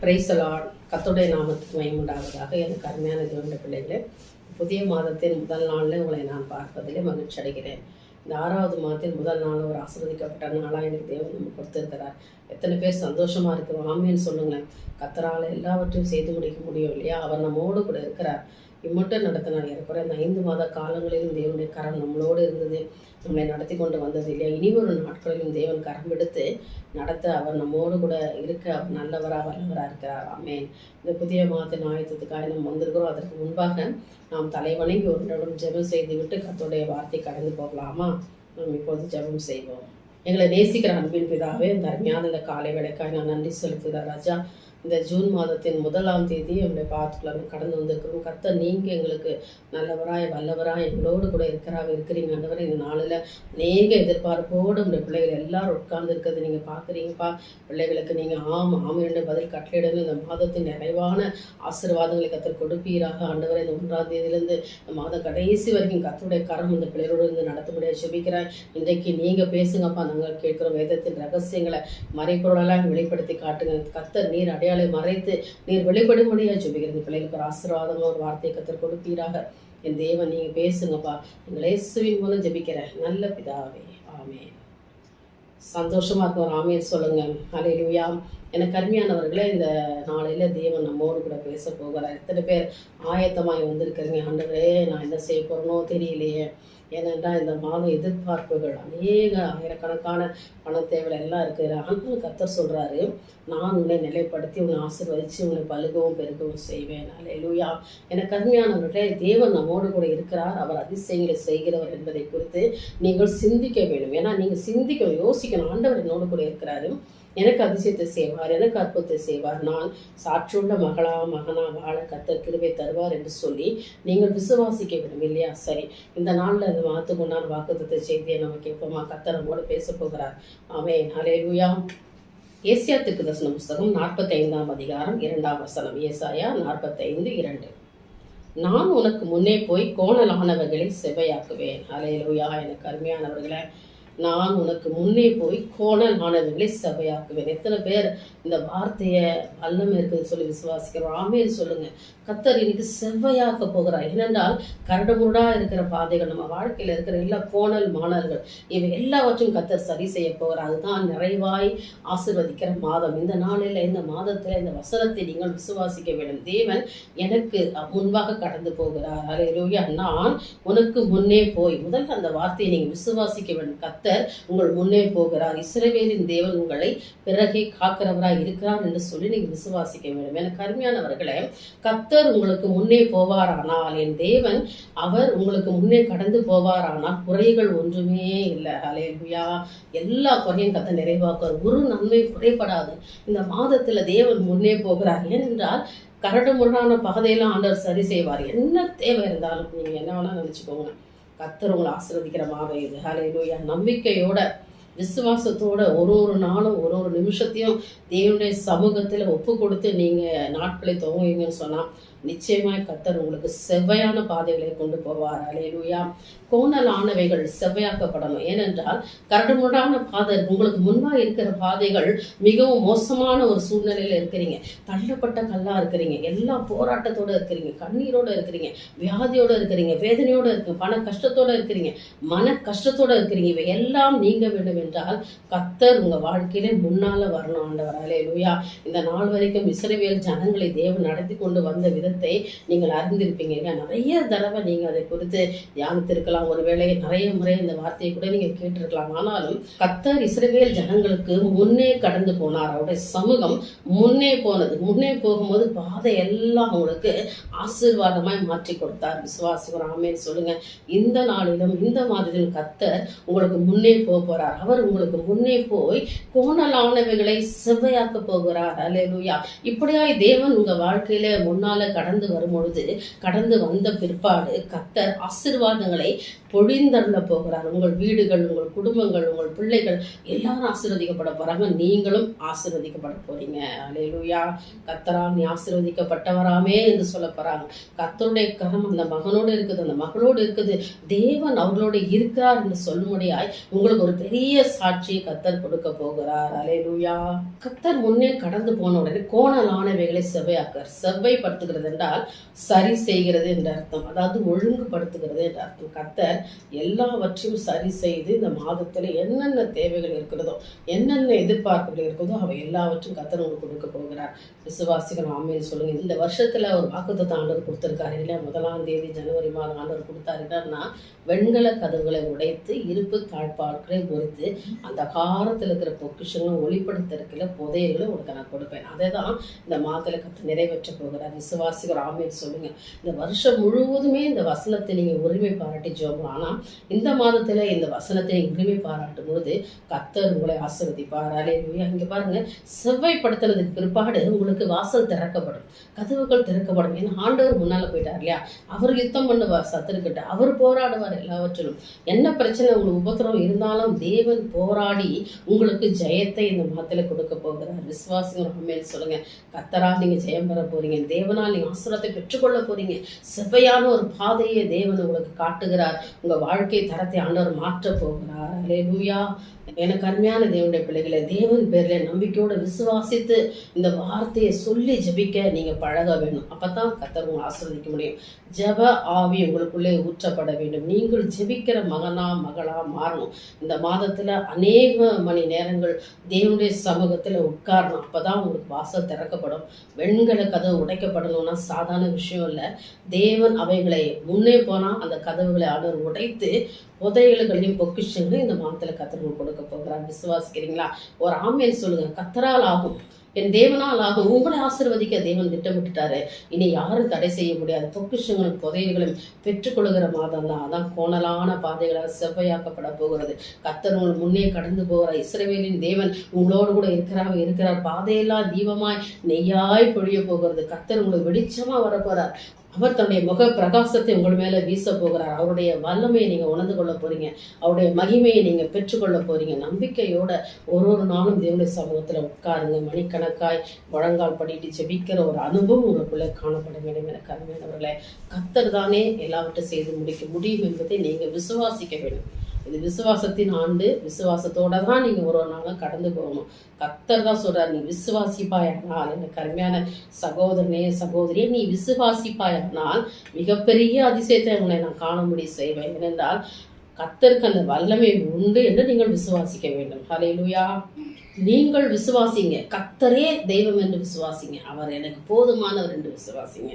Praise the Lord. கர்த்தருடைய நாமத்துக்கு மகிமை உண்டாவதாக. எனக்கு அருமையான தேவனுடைய பிள்ளைகளே, புதிய மாதத்தின் முதல் நாளில் உங்களை நான் பார்ப்பதிலே மகிழ்ச்சி அடைகிறேன். இந்த 6வது மாதத்தின் முதல் நாள் ஒரு ஆசீர்வதிக்கப்பட்ட நாளாக எனக்கு தேவன் நம்ம கொடுத்திருக்கிறார். எத்தனை பேர் சந்தோஷமா இருக்கிறோம்? ஆமேன்னு சொல்லுங்களேன். கர்த்தரால் எல்லாவற்றையும் செய்து முடிக்க முடியும் இல்லையா? அவர் நம்மோடு கூட இருக்கிறார். இம்மட்டும் நடத்தினார். ஏறக்குறைய இந்த 5 மாத காலங்களிலும் தேவனுடைய கரம் நம்மளோடு இருந்தது, நம்மளை நடத்தி கொண்டு வந்தது இல்லையா? இனி ஒரு நாட்களிலும் தேவன் கரம் எடுத்து நடத்த அவர் நம்மோடு கூட இருக்க அவர் நல்லவராக வல்லவராக இருக்கிறார். ஆமேன். இந்த புதிய மாதத்தின் ஆயத்தத்துக்காக நாம் வந்திருக்கிறோம். அதற்கு முன்பாக நாம் தலைவணங்கி ஒரு நிமிடம் ஜெபம் செய்து விட்டு கர்த்தருடைய வார்த்தை கடந்து போகலாமா? நாம் இப்போது ஜெபம் செய்வோம். எங்களை நேசிக்கிற அன்பின் பிதாவே, இந்த அருமையான இந்த காலை வேளைக்காய் நான் நன்றி செலுத்துகிறேன் ராஜா. இந்த ஜூன் மாதத்தின் 1ஆம் தேதி என்னுடைய பாத்துக்குள்ள கடந்து வந்திருக்கிறோம். கர்த்தர் நீங்கள் எங்களுக்கு நல்லவராய் வல்லவராய் எங்களோடு கூட இருக்கிறீங்க ஆண்டவரே. இந்த நாளில் அநேக எதிர்பார்ப்போடு உங்களுடைய பிள்ளைகள் எல்லாரும் உட்கார்ந்து இருக்கிறது நீங்கள் பார்க்குறீங்கப்பா. பிள்ளைகளுக்கு நீங்கள் ஆமாம் என்று பதில் கட்டளையிடணும். இந்த மாதத்தின் நிறைவான ஆசீர்வாதங்களை கர்த்தர் கொடுப்பீராக ஆண்டவரே. இந்த 1ஆம் தேதியிலேருந்து இந்த மாதம் கடைசி வரைக்கும் கர்த்தருடைய கரம் இந்த பிள்ளைகளோடு இருந்து நடத்தப்படியாக ஜெபிக்கிறேன். இன்றைக்கு நீங்கள் பேசுங்கப்பா. நாங்கள் கேட்குற வேதத்தின் ரகசியங்களை மறைப்பொருளெல்லாம் வெளிப்படுத்தி காட்டுங்க. கர்த்தர் நீர் அடையாளை மறைத்து நீர் வெளிப்படும்படியா ஜெபிக்கிறது. பிள்ளைகளுக்கு ஒரு ஆசீர்வாதமா ஒரு வார்த்தையை கர்த்தர் கொடுப்பீராக. என் தேவன் நீங்க பேசுங்கப்பா. எங்கள் இயேசுவின் மூலம் ஜெபிக்கிறேன் நல்ல பிதாவே, ஆமென். சந்தோஷமா இருக்கும் ஒரு ஆமென் சொல்லுங்க. ஹல்லேலூயா. எனக்கு அருமையானவர்களே, இந்த நாளையில தேவன் நம்மோடு கூட பேச போகிறார். எத்தனை பேர் ஆயத்தமாய் வந்திருக்கிறீங்க? ஆண்டவரே, நான் என்ன செய்ய போறேனோ தெரியலையே. ஏனென்றால் இந்த மாதம் எதிர்பார்ப்புகள் அநேக ஆயிரக்கணக்கான பண தேவை எல்லாம் இருக்குது. ஆனால் கர்த்தர் சொல்றாரு, நான் உன்னை நிலைப்படுத்தி உன்னை ஆசீர்வதித்து உன்னை பலுகவும் பெருகவும் செய்வேன். அல்லேலூயா. எனக்கு அருமையானவர்களே, தேவன் நம்மோடு கூட இருக்கிறார். அவர் அதிசயங்களை செய்கிறவர் என்பதை குறித்து நீங்கள் சிந்திக்க வேண்டும். ஏன்னா நீங்கள் சிந்திக்கணும், யோசிக்கணும். ஆண்டவர் என்னோடு கூட இருக்கிறாரு, எனக்கு அதிசயத்தை செய்வார், எனக்கு அற்புதத்தை செய்வார், நான் சாற்றுள்ள மகனா வாழ கர்த்தர் கிருபை தருவார் என்று சொல்லி நீங்கள் விசுவாசிக்க வேண்டும் இல்லையா? சரி, இந்த நாளில் இந்த மாதத்துக்கு உண்டான வாக்குத்தத்த செய்தியை நம்ம கேட்போமா? கர்த்தர் நம்மோடு பேச போகிறார். ஆமென். ஹல்லேலூயா. ஏசாயா தீர்க்கதரிசன புஸ்தகம் 45ஆம் அதிகாரம் 2ஆம் வசனம். ஏசாயா 45:2. நான் உனக்கு முன்னே போய் கோணலானவர்களை செவ்வையாக்குவேன். ஹல்லேலூயா. எனக்கு அருமையானவர்களே, நான் உனக்கு முன்னே போய் கோணலானவர்களை செவ்வையாக்குவேன். எத்தனை பேர் இந்த வார்த்தையை வல்லமை இருக்குன்னு சொல்லி விசுவாசிக்கிறோம்? ஆமென் சொல்லுங்க. கர்த்தர் இன்னைக்கு செவ்வையாக்க போகிறார். ஏனென்றால் கரடுமுரடா இருக்கிற பாதைகள், நம்ம வாழ்க்கையில இருக்கிற எல்லா கோணல் மாணல்கள், இவை எல்லாவற்றையும் கர்த்தர் சரி செய்ய போகிறார். அதுதான் நிறைவாய் ஆசீர்வதிக்கிற மாதம். இந்த நாளில் இந்த மாதத்துல இந்த வசனத்தை நீங்கள் விசுவாசிக்க வேண்டும். தேவன் எனக்கு முன்பாக கடந்து போகிறார். அல்லேலூயா. நான் உனக்கு முன்னே போய், முதல்ல அந்த வார்த்தையை நீங்க விசுவாசிக்க வேண்டும். கர்த்தர் உங்கள் முன்னே போகிறார். இஸ்ரவேலின் தேவன் உங்களை பிறகே காக்கிறவராய் இருக்கிறார் என்று சொல்லி நீங்க விசுவாசிக்க வேண்டும். எனக்கு அருமையானவர்களே, கர்த்தர் உங்களுக்கு முன்னே போவாரானால், என் தேவன் அவர் உங்களுக்கு முன்னே கடந்து போவாரானால் குறைகள் ஒன்றுமே இல்லை. ஹல்லேலூயா. எல்லா குறையும் கர்த்தர் நிறைவாக்குவார். ஒரு நன்மை குறைபடாது. இந்த மாதத்துல தேவன் முன்னே போகிறார். ஏனென்றால் கரடுமுரடான பாதையெல்லாம் ஆண்டவர் சரி செய்வார். என்ன தேவை இருந்தாலும் நீங்க என்ன வேணா நினைச்சுக்கோங்க, கர்த்தர் உங்களை ஆசீர்வதிக்கிற மாதம் இது. ஹல்லேலூயா. நம்பிக்கையோட விசுவாசத்தோட ஒரு நாளும் ஒரு நிமிஷத்தையும் தேவனுடைய சமூகத்தில் ஒப்பு கொடுத்து நீங்க நாட்களை துவங்குவீங்கன்னு சொன்னா நிச்சயமாய் கர்த்தர் உங்களுக்கு செவ்வையான பாதைகளை கொண்டு போவார். அல்லேலூயா. கோணலானவைகள் செவ்வையாக்கப்படணும். ஏனென்றால் கரடுமுரடான பாதை, உங்களுக்கு முன்பாக இருக்கிற பாதைகள் மிகவும் மோசமான ஒரு சூழ்நிலையில இருக்கிறீங்க, தள்ளப்பட்ட கல்லா இருக்கிறீங்க, எல்லா போராட்டத்தோட இருக்கிறீங்க, கண்ணீரோட இருக்கிறீங்க, வியாதியோட இருக்கிறீங்க, வேதனையோட இருக்கு, பண கஷ்டத்தோட இருக்கிறீங்க, மன கஷ்டத்தோட இருக்கிறீங்க. இவை எல்லாம் நீங்க வேண்டும் என்றால் கர்த்தர் உங்க வாழ்க்கையிலே முன்னால வரணும். ஆண்டவர். அல்லேலூயா. இந்த நாள் வரைக்கும் இஸ்ரவேல் ஜனங்களை தேவன் நடத்தி கொண்டு வந்த விதத்தை நீங்கள் அறிந்திருப்பீங்க இல்லையா? நிறைய தடவை நீங்க அதை குறித்து தியானித்திருக்கலாம். ஒருவேளை நிறைய முறை இந்த வார்த்தையை கூட நீங்க கேட்டிருக்கலாம். ஆனாலும் கர்த்தர் இஸ்ரவேல் ஜனங்களுக்கு முன்னே கடந்து போனார். அவருடைய சமூகம் முன்னே போனது. முன்னே போகும்போது பாதை எல்லாம் உங்களுக்கு ஆசீர்வாதமாய் மாற்றி கொடுத்தார். விசுவாசிக்கிற ஆமென் சொல்லுங்க. இந்த நாளிலும் இந்த மாதத்திலும் கர்த்தர் உங்களுக்கு முன்னே போறார். அவர் உங்களுக்கு முன்னே போய் கோணலானவைகளை செவ்வையாக்க போகிறார். அல்லேலூயா. இப்படியாய் தேவன் உங்க வாழ்க்கையில முன்னால கடந்து வரும் பொழுது, கடந்து வந்த பிற்பாடு கர்த்தர் ஆசீர்வாதங்களை பொழிந்தள்ள போகிறார். உங்கள் வீடுகள், உங்கள் குடும்பங்கள், உங்கள் பிள்ளைகள் எல்லாரும் ஆசீர்வதிக்கப்பட போறாங்க. நீங்களும் ஆசீர்வதிக்கப்பட போறீங்க. அல்லேலூயா. கர்த்தரால் நீ ஆசீர்வதிக்கப்பட்டவராமே என்று சொல்ல போறாங்க. கர்த்தருடைய கரம் அந்த மகனோடு இருக்குது, அந்த மகளோடு இருக்குது. தேவன் அவர்களோடு இருக்கிறார் என்று சொல்லும்படியாய் உங்களுக்கு ஒரு பெரிய சாட்சியை கர்த்தர் கொடுக்க போகிறார். அல்லேலூயா. கர்த்தர் முன்னே கடந்து போன உடனே கோணலானவைகளை செவ்வைப்படுத்துகிறது என்றால் சரி செய்கிறது என்ற அர்த்தம். அதாவது ஒழுங்குபடுத்துகிறது என்ற அர்த்தம். கர்த்தர் எல்லாவற்றையும் சரி செய்து இந்த மாதத்துல என்னென்ன தேவைகள் இருக்கிறதோ, என்னென்ன எதிர்பார்ப்புகள் இருக்கிறதோ அவை எல்லாவற்றையும் கர்த்தர் உங்களுக்கு கொடுக்க போகிறார். விசுவாசிகள் ஆமென் சொல்லுங்க. இந்த வருஷத்துல ஒரு வாக்குத்தத்தம் ஆண்டவர் கொடுத்திருக்காரு இல்லையா? 1ஆம் தேதி ஜனவரி மாதம் ஆண்டவர் கொடுத்தாருன்னா, வெண்கல கதவுகளை உடைத்து இருப்பு தாழ்பாட்களை பொறுத்து அந்த காலத்தில் இருக்கிற பொக்கிஷங்களை ஒளிப்படுத்த இருக்கிற புதையல்களை உங்களுக்கு நான் கொடுப்பேன். அதை தான் இந்த மாதத்துல கர்த்தர் நிறைவேற்ற போகிறார். விசுவாசிகள் ஆமென் சொல்லுங்க. இந்த வருஷம் முழுவதுமே இந்த வசனத்தை நீங்க உரிமை பாராட்டி ஜெபம். ஆனா இந்த மாதத்துல இந்த வசனத்தை உரிமை பாராட்டும் பொழுது கர்த்தர் உங்களை ஆசீர்வதிப்பார். அல்லேலூயா. இங்க பாருங்க, செவ்வாய்ப்படுத்தினதுக்கு பிற்பாடு உங்களுக்கு வாசல் திறக்கப்படும், கதவுகள் திறக்கப்படும். ஏன்னா ஆண்டவர் முன்னால போயிட்டார் இல்லையா? அவர் யுத்தம் பண்ணுவார் சத்துருக்கிட்ட, அவர் போராடுவார் எல்லாவற்றிலும். என்ன பிரச்சனை உங்களுக்கு உபத்திரம் இருந்தாலும் தேவன் போராடி உங்களுக்கு ஜெயத்தை இந்த மாதத்துல கொடுக்க போகிறார். விசுவாசிகள் ஆமென் சொல்லுங்க. கர்த்தரால் நீங்க ஜெயம் பெற போறீங்க. தேவனால் நீங்க ஆசீர்வாதத்தை பெற்றுக்கொள்ள போறீங்க. செவ்வையான ஒரு பாதையை தேவன் உங்களுக்கு காட்டுகிறார். உங்க வாழ்க்கை தரத்தை ஆண்டவர் மாற்ற போகிறார். அல்லேலூயா. எனக்கு அருமையான தேவனுடைய பிள்ளைகளை, தேவன் பேர்ல நம்பிக்கையோட விசுவாசித்து இந்த வார்த்தையை சொல்லி ஜெபிக்க நீங்க பழக வேணும். அப்பதான் கர்த்தர் உங்களை ஆசீர்வதிக்க முடியும். ஜெப ஆவி உங்களுக்குள்ளே ஊற்றப்பட வேண்டும். நீங்கள் ஜெபிக்கிற மகனா மகளா மாறணும். இந்த மாதத்துல அநேக மணி நேரங்கள் தேவனுடைய சமூகத்துல உட்காரணும். அப்பதான் உங்களுக்கு வாசல் திறக்கப்படும். வெண்கல கதவு உடைக்கப்படணும்னா சாதாரண விஷயம் இல்லை. தேவன் அவைகளை முன்னே போனா அந்த கதவுகளை ஆண்டவர் உடைத்து புதையல்களையும் பொக்கிஷங்களையும் இந்த மாதத்துல கர்த்தர் கொடுக்க போகிறார். விசுவாசிக்கிறீங்களா? ஒரு ஆமென் சொல்லுங்க. கர்த்தரால் ஆகும், என் தேவனால் ஆகும். உங்களை ஆசீர்வதிக்க தேவன் திட்டமிட்டுட்டாரு. இனி யாரும் தடை செய்ய முடியாது. பொக்கிஷங்களும் புதையல்களும் பெற்றுக்கொள்கிற மாதம் தான். அதான் கோணலான பாதைகளால் செவ்வையாக்கப்பட போகிறது. கர்த்தர் உங்கள் முன்னே கடந்து போகிறார். இஸ்ரவேலின் தேவன் உங்களோடு கூட இருக்கிறார். பாதையெல்லாம் தீபமாய் நெய்யாய் பொழிய போகிறது. கர்த்தர் உங்களுக்கு வெளிச்சமா வரப்போறார். அவர் தன்னுடைய முக பிரகாசத்தை உங்கள் மேல வீச போகிறார். அவருடைய வல்லமையை நீங்க உணர்ந்து கொள்ள போறீங்க. அவருடைய மகிமையை நீங்க பெற்றுக்கொள்ள போறீங்க. நம்பிக்கையோட ஒரு நாளும் தேவனுடைய சமூகத்துல உட்காருங்க. மணிக்கணக்காய் முழங்கால் படிட்டு ஜெபிக்கிற ஒரு அனுபவம் உங்களுக்குள்ள காணப்பட வேண்டும். எனக்கு அருமையானவர்களே, கர்த்தர் தானே எல்லாவற்றையும் செய்து முடிக்க முடியும் என்பதை நீங்க விசுவாசிக்க வேண்டும். இது விசுவாசத்தின் ஆண்டு. விசுவாசத்தோட தான் நீங்க ஒரு நாளும் கடந்து போகணும். கர்த்தர் தான் சொல்றாரு, நீ விசுவாசிப்பாயானால், எனக்கு அருமையான சகோதரனே சகோதரியே, நீ விசுவாசிப்பாயானால் மிகப்பெரிய அதிசயத்தை உன்னை நான் காண முடியும் செய்வேன். ஏனென்றால் கர்த்தருக்கு அந்த வல்லமை உண்டு என்று நீங்கள் விசுவாசிக்க வேண்டும். ஹல்லேலூயா. நீங்கள் விசுவாசிங்க. கர்த்தரே தெய்வம் என்று விசுவாசிங்க. அவர் எனக்கு போதுமானவர் என்று விசுவாசிங்க.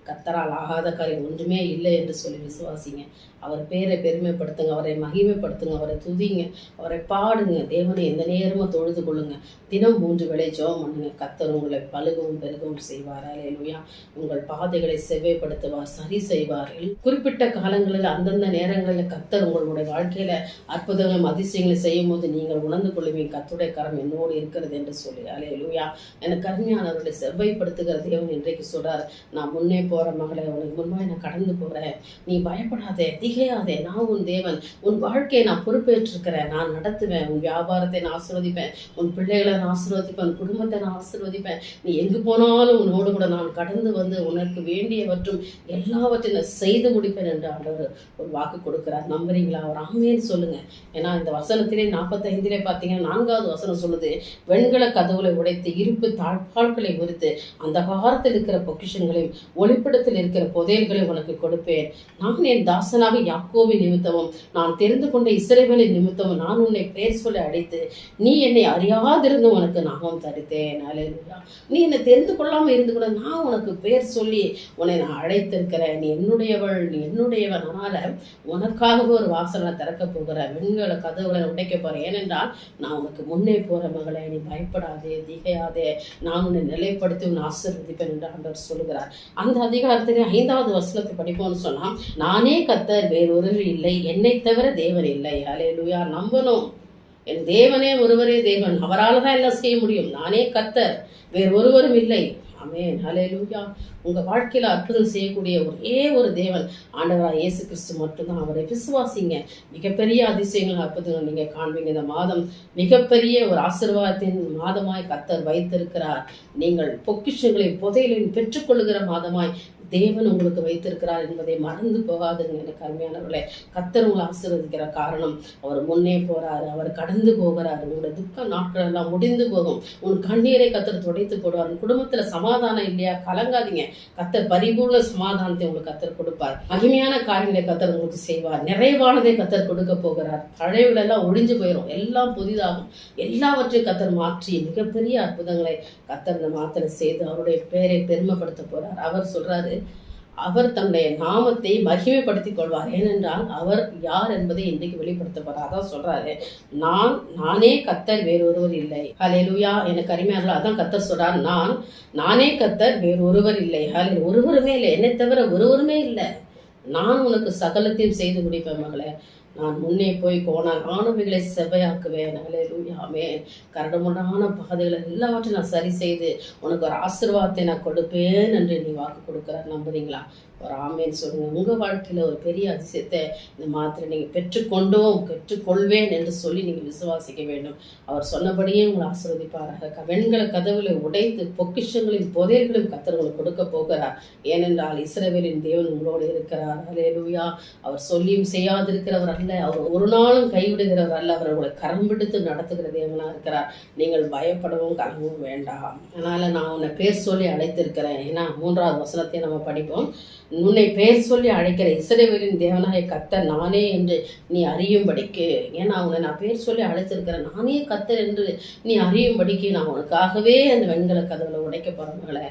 கர்த்தரால் ஆகாத காரியம் ஒன்றுமே இல்லை என்று சொல்லி விசுவாசிங்க. அவர் பேரை பெருமைப்படுத்துங்க, அவரை மகிமைப்படுத்துங்க, அவரை துதிங்க, அவரை பாடுங்க. தேவனை எந்த நேரமும் தொழுது கொள்ளுங்க. தினம் 3 வேளை ஜெபம் பண்ணுங்க. கர்த்தர் உங்களை பழுகவும் பெருகவும் செய்வார். அல்லேலூயா. உங்கள் பாதைகளை செவ்வைப்படுத்துவார், சரி செய்வார். குறிப்பிட்ட காலங்களில் அந்தந்த நேரங்களில் கர்த்தர் உங்களுடைய வாழ்க்கையில அற்புதங்களும் அதிசயங்களை செய்யும் போது நீங்கள் உணர்ந்து கொள்ளுவீங்க, கர்த்தருடைய கரம் என்னோடு இருக்கிறது என்று சொல்லி. அல்லேலூயா. எனக்கு அருமையானவர்களை செவ்வைப்படுத்துகிற தேவன் இன்றைக்கு சொல்றார், நான் முன்னே போற மகளை, உனக்கு முன்பாக நான் கடந்து போறேன். நீ பயப்படாதே, திகையாதே. நான் உன் தேவன். உன் வாழ்க்கையை நான் பொறுப்பேற்றிருக்கிறேன். நான் நடத்துவேன். உன் வியாபாரத்தை நான் ஆசீர்வதிப்பேன். உன் பிள்ளைகளை நான் ஆசீர்வதிப்பேன். உன் குடும்பத்தை நான் ஆசீர்வதிப்பேன். நீ எங்கு போனாலும் உன்னோடு கூட நான் கடந்து வந்து உனக்கு வேண்டியவற்றும் எல்லாவற்றையும் நான் செய்து முடிப்பேன் என்று ஆண்டவர் ஒரு வாக்கு கொடுக்கிறார். நம்புறீங்களா? அவர் ஆமென் சொல்லுங்க. ஏன்னா இந்த வசனத்திலே 45 பார்த்தீங்கன்னா 4வது வசனம் சொல்லுது, வெண்கல கதவுகளை உடைத்து இருப்பு தாழ்பால்களை உரித்து அந்த காலத்தில் இருக்கிற பொக்கிஷங்களையும் ஒளிப்படத்தில் இருக்கிற புதையல்களை உனக்கு கொடுப்பேன். நான் என் தாசனாக யாக்கோபின் நிமித்தமும் நான் தெரிந்து கொண்ட இஸ்ரவேலின் நிமித்தமும் நான் உன்னை பெயர் சொல்லி அழைத்து நீ என்னை அறியாதிருந்து உனக்கு நாமம் தரித்தேன். அல்லேலூயா. நீ என்னை தெரிந்து கொள்ளாம இருந்து கூட நான் உனக்கு பெயர் சொல்லி உன்னை நான் அழைத்திருக்கிறேன். நீ என்னுடையவள், நீ என்னுடையவன். அதனால உனக்காகவே ஒரு வாசலை திறக்க போகிற, வெண்கல கதவுகளை உடைக்க போறேன். ஏனென்றால் நான் உனக்கு முன்னே போற மகளே, நீ பயப்படாதே, திகையாதே, நான் உன்னை நிலைப்படுத்தி உன்னை ஆசீர்வதிப்பேன் என்று ஆண்டவர் சொல்லுகிறார். அந்த அதிகாரத்திலே 5வது வசனத்தை படிப்போம்னு சொன்னா, நானே கர்த்தர், வேறொரு இல்லை, என்னை தவிர தேவன் இல்லை. அல்லேலூயா. நம்பணும். என் தேவனே ஒருவரே தேவன். அவரால் தான் எல்லாம் செய்ய முடியும். நானே கர்த்தர், வேறு ஒருவரும் இல்லை. ஆமென். ஹல்லேலூயா. உங்கள் வாழ்க்கையில் அற்புதம் செய்யக்கூடிய ஒரே ஒரு தேவன் ஆண்டவராக இயேசு கிறிஸ்து மட்டும்தான். அவரை விசுவாசிங்க. மிகப்பெரிய அதிசயங்கள் அற்புதங்கள் நீங்கள் காண்பீங்க. இந்த மாதம் மிகப்பெரிய ஒரு ஆசீர்வாதத்தின் மாதமாய் கர்த்தர் வைத்திருக்கிறார். நீங்கள் பொக்கிஷங்களையும் புதையலையும் பெற்றுக்கொள்ளுகிற மாதமாய் தேவன் உங்களுக்கு வைத்திருக்கிறார் என்பதை மறந்து போகாதுங்க. எனக்கு அருமையானவர்களே, கர்த்தர் உங்களை ஆசீர்வதிக்கிற காரணம் அவர் முன்னே போறாரு, அவர் கடந்து போகிறாரு. உங்களோட துக்க நாட்கள் எல்லாம் முடிந்து போகும். உன் கண்ணீரை கர்த்தர் துடைத்து போடுவார். உன் குடும்பத்துல சமாதானம் இல்லையா, கலங்காதீங்க. கர்த்தர் பரிபூர்ண சமாதானத்தை உங்களுக்கு கர்த்தர் கொடுப்பார். மகிமையான காரியங்களை கர்த்தர் உங்களுக்கு செய்வார். நிறைவானதை கர்த்தர் கொடுக்க போகிறார். பழையவில் எல்லாம் ஒழிஞ்சு போயிடும், எல்லாம் புதிதாகும். எல்லாவற்றையும் கர்த்தர் மாற்றி மிகப்பெரிய அற்புதங்களை கர்த்தர் இந்த மாத்திரை செய்து அவருடைய பேரை பெருமைப்படுத்த போறார். அவர் சொல்றாரு, அவர் தன்னுடைய நாமத்தை மகிமைப்படுத்திக் கொள்வார். ஏனென்றால் அவர் யார் என்பதை இன்றைக்கு வெளிப்படுத்த போறார். அதான் சொல்றாரு, நானே கர்த்தர், வேறொருவர் இல்லை. ஹல்லேலூயா. எனக்கு அருமையானவர்களே, அதான் கர்த்தர் சொல்றார், நானே கர்த்தர், வேறொருவர் இல்லை. ஹல்லேலூயா. ஒருவருமே இல்லை, என்னை தவிர ஒருவருமே இல்லை. நான் உனக்கு சகலத்தையும் செய்து முடிப்பேன் மகளே. நான் முன்னே போய் கோணலானவைகளை செவ்வையாக்குவேன். ஹல்லேலூயா. ஆமென். கரடுமுரடான பாதைகளை எல்லாவற்றையும் நான் சரி செய்து உனக்கு ஒரு ஆசீர்வாதத்தை நான் கொடுப்பேன் என்று நீ வாக்கு கொடுக்குறார். நம்புறீங்களா? ஒரு ஆமேன்னு சொல்லுங்க. உங்கள் வாழ்க்கையில் ஒரு பெரிய அதிசயத்தை இந்த மாத்திரை நீங்கள் பெற்றுக்கொள்வேன் என்று சொல்லி நீங்கள் விசுவாசிக்க வேண்டும். அவர் சொன்னபடியே உங்களை ஆசீர்வதிப்பாராக. வெண்கல கதவுகளை உடைத்து பொக்கிஷங்களின் புதையல்களையும் கர்த்தர் உங்களுக்கு கொடுக்க போகிறார். ஏனென்றால் இஸ்ரவேலின் தேவன் உங்களோடு இருக்கிறார். ஹல்லேலூயா. அவர் சொல்லியும் செய்யாதிருக்கிறவர் அல்ல, அவர் ஒரு நாளும் கைவிடுகிறவர் அல்ல. அவர் உங்களை கரம் பிடித்து நடத்துகிற தேவனாக இருக்கிறார். நீங்கள் பயப்படவும் கலங்கவும் வேண்டாம். அதனால நான் உன்னை பேர் சொல்லி அழைத்திருக்கிறேன். ஏன்னா 3வது வசனத்தை நம்ம படிப்போம். உன்னை பெயர் சொல்லி அழைக்கிற இஸ்ரவேலின் தேவனாய கர்த்தர் நானே என்று நீ அறியும்படிக்கு. ஏன்னா உன்னை நான் பேர் சொல்லி அழைத்திருக்கிறேன், நானே கர்த்தர் என்று நீ அறியும்படிக்கு நான் உனக்காகவே அந்த வெண்கல கதவுல உடைக்க போறவங்கள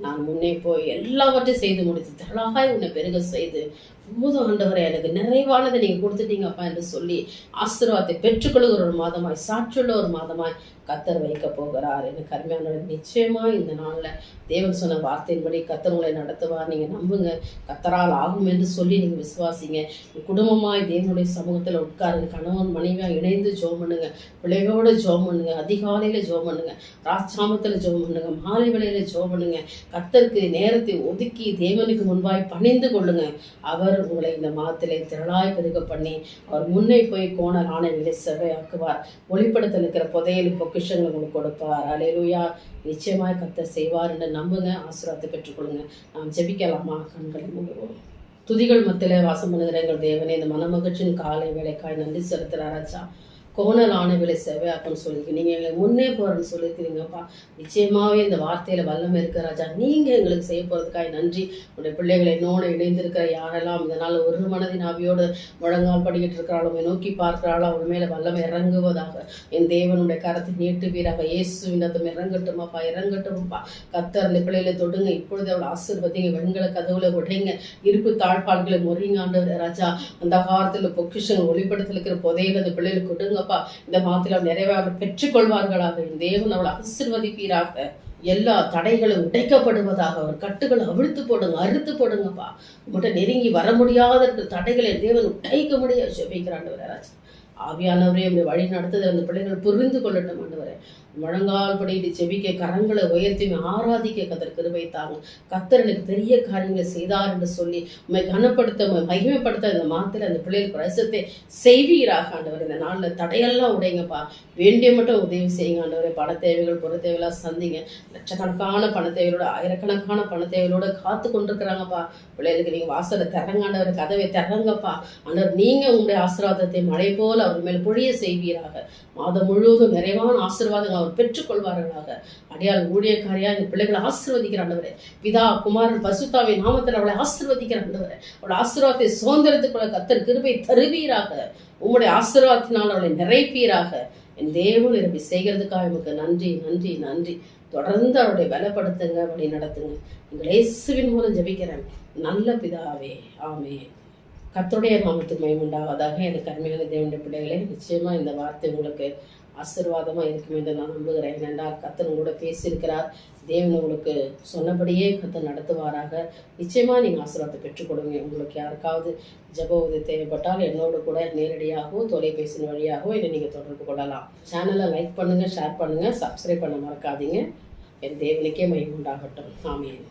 நான் முன்னே போய் எல்லாவற்றையும் செய்து முடித்து திரளாய் உன்னை பெருக செய்து போதும் ஆண்டவரை, எனக்கு நிறைவானதை நீங்கள் கொடுத்துட்டீங்கப்பா என்று சொல்லி ஆசீர்வாதத்தை பெற்றுக்கொள்கிற ஒரு மாதமாய், சாட்சியுள்ள ஒரு மாதமாய் கர்த்தர் வைக்க போகிறார். எனக்கு அருமையானவர், நிச்சயமா இந்த நாளில் தேவன் சொன்ன வார்த்தையின்படி கர்த்தர் உங்களை நடத்துவார். நீங்கள் நம்புங்க, கர்த்தரால் ஆகும் என்று சொல்லி நீங்கள் விசுவாசிங்க. குடும்பமாய் தேவனுடைய சமூகத்தில் உட்காருங்க. கணவன் மனைவியாக இணைந்து ஜெபம் பண்ணுங்க. பிள்ளைகளோட ஜெபம் பண்ணுங்க. அதிகாலையில் ஜெபம் பண்ணுங்க. ராஜாமத்தில் ஜெபம் பண்ணுங்க. மாலை வேளையில் ஜெபம் பண்ணுங்க. கர்த்தருக்கு நேரத்தை ஒதுக்கி தேவனுக்கு முன்பாய் பணிந்து கொள்ளுங்க. அவர் உங்களை இந்த மாதத்திலே திரளாய் பெருக பண்ணி அவர் முன்னே போய் கோணலான நிலை செவ்வையாக்குவார். ஒளிப்படத்தில் இருக்கிற புதையலும் பொக்கிஷங்கள் உங்களுக்கு கொடுப்பார். ஹல்லேலூயா. நிச்சயமாய் கர்த்தர் செய்வார் என்று நம்புங்க. ஆசீர்வாதத்தை பெற்றுக்கொள்ளுங்க. நாம் ஜெபிக்கலாமா? கண்களை மூடுவோம். துதிகள் மத்தியிலே வாசம் பண்ணுகிற எங்கள் தேவனே, இந்த மனமகிழ்ச்சியின் காலை வேலைக்காய் நன்றி செலுத்துகிறார். ராஜா, கோணலான விலை செவ்வையாக்குன்னு சொல்லியிருக்கீங்க. நீங்கள் எங்களுக்கு முன்னே போகிறேன்னு சொல்லியிருக்கிறீங்கப்பா. நிச்சயமாகவே இந்த வார்த்தையில் வல்லமை இருக்கிற ராஜா, நீங்கள் எங்களுக்கு செய்ய போகிறதுக்காக நன்றி. உடைய பிள்ளைகளை என்னோடு இணைந்திருக்கிற யாரெல்லாம் இதனால் ஒரு மனதின் ஆவியோடு முழங்கால் படிக்கிட்டு இருக்கிறாளோ, நோக்கி பார்க்கிறாளோ, அவன் மேலே வல்லமை இறங்குவதாக. என் தேவனுடைய கரத்தை நீட்டுவீராக. இயேசுவின் ரத்தம் இறங்கட்டுமாப்பா, இறங்கட்டும்ப்பா. கர்த்தர் அந்த பிள்ளைகளை தொடுங்க. இப்பொழுது அவளை ஆசீர்வதிங்க. வெண்கல கதவுல உடைங்க. இருப்பு தாழ்பாடுகளை முறிங்க ஆண்டவர் ராஜா. அந்த காலத்தில் பொக்கிஷங்கள் ஒளிப்படத்தில் இருக்கிற புதையில அந்த பிள்ளைகளுக்கு கொடுங்க. இந்த மாதத்தில் நிறைவாக பெற்றுக்கொள்வார்களாக. தேவன் அவளை ஆசீர்வதிப்பீராக. எல்லா தடைகளும் உடைக்கப்படுவதாக. அவர் கட்டுகளை அவிழ்த்து போடுங்க, அறுத்து போடுங்கப்பா. உங்கள்கிட்ட நெருங்கி வர முடியாத தடைகளை தேவன் உடைக்க முடியாது ஜெபிக்கிறாண்டவரே ராஜா. ஆவியானவரே உங்களை வழி நடத்துதல் அந்த பிள்ளைகள் புரிந்து கொள்ளட்டும் ஆண்டவரே. முழங்கால் படிட்டு செபிக்க, கரங்களை உயர்த்தி ஆராதிக்க கர்த்தர் கிருபை தாங்க. கர்த்தர் எனக்கு பெரிய காரியங்களை செய்தார் என்று சொல்லி உண்மை கனப்படுத்த, மகிமைப்படுத்த இந்த மாதத்தில் அந்த பிள்ளைகளுக்கு ரசத்தை செய்வீராக ஆண்டவர். இந்த நாளில் தடையெல்லாம் உடைங்கப்பா. வேண்டிய மட்டும் உதவி செய்யுங்க ஆண்டவரே. பண தேவைகள், பொருள் தேவையெல்லாம் சந்திங்க. லட்சக்கணக்கான பண தேவைகளோட, ஆயிரக்கணக்கான பண தேவைகளோட காத்து கொண்டிருக்கிறாங்கப்பா. பிள்ளைகளுக்கு நீங்கள் வாசலை திறங்க ஆண்டவர், கதவை திறங்கப்பா ஆண்டவர். நீங்கள் உங்களுடைய ஆசீர்வாதத்தை மழை போல அவர் மேல் பொழிய செய்வீராக. மாதம் முழுவதும் நிறைவான ஆசீர்வாதங்கள் அவர் பெற்றுக்கொள்வார்களாக. அடியால் ஊழியக்காரியா இந்த பிள்ளைகளை ஆசீர்வதிக்கிற ஆண்டவரே. பிதா, குமாரன், பரிசுத்தாவின் நாமத்தில் அவளை ஆசீர்வதிக்கிற ஆண்டவரே. அவளை ஆசீர்வாதத்தை சுதந்திரத்துக்குள்ள கர்த்தர் கிருபை தருவீராக. உங்களுடைய ஆசீர்வாதத்தினால் அவளை நிறைப்பீராக. என் தேவன் இப்படி செய்கிறதுக்காக எனக்கு நன்றி, நன்றி, நன்றி. தொடர்ந்து அவருடைய பலப்படுத்துங்க, வழி நடத்துங்க. எங்கள் இயேசுவின் மூலம் ஜெபிக்கிறேன் நல்ல பிதாவே, ஆமென். கர்த்தருடைய நாமத்துக்கு மகிமை உண்டாவதாக. எனக்கு அருமையான தேவனுடைய பிள்ளைகளே, நிச்சயமா இந்த வார்த்தை உங்களுக்கு ஆசீர்வாதமா இருக்கும் என்று நான் நம்புகிறேன். ஏனென்றால் கர்த்தர் உங்களோட பேசியிருக்கிறார். தேவன் உங்களுக்கு சொன்னபடியே கர்த்தர் நடத்துவாராக. நிச்சயமா நீங்கள் ஆசீர்வாதத்தை பெற்றுக்கொடுங்க. உங்களுக்கு யாருக்காவது ஜெப உதவி தேவைப்பட்டால் என்னோடு கூட நேரடியாகவோ தொலைபேசியின் வழியாகவோ என்னை நீங்கள் தொடர்பு கொள்ளலாம். சேனலை லைக் பண்ணுங்கள், ஷேர் பண்ணுங்கள், சப்ஸ்கிரைப் பண்ண மறக்காதீங்க. என் தேவனுக்கே மகிமை உண்டாகட்டும். ஆமென்.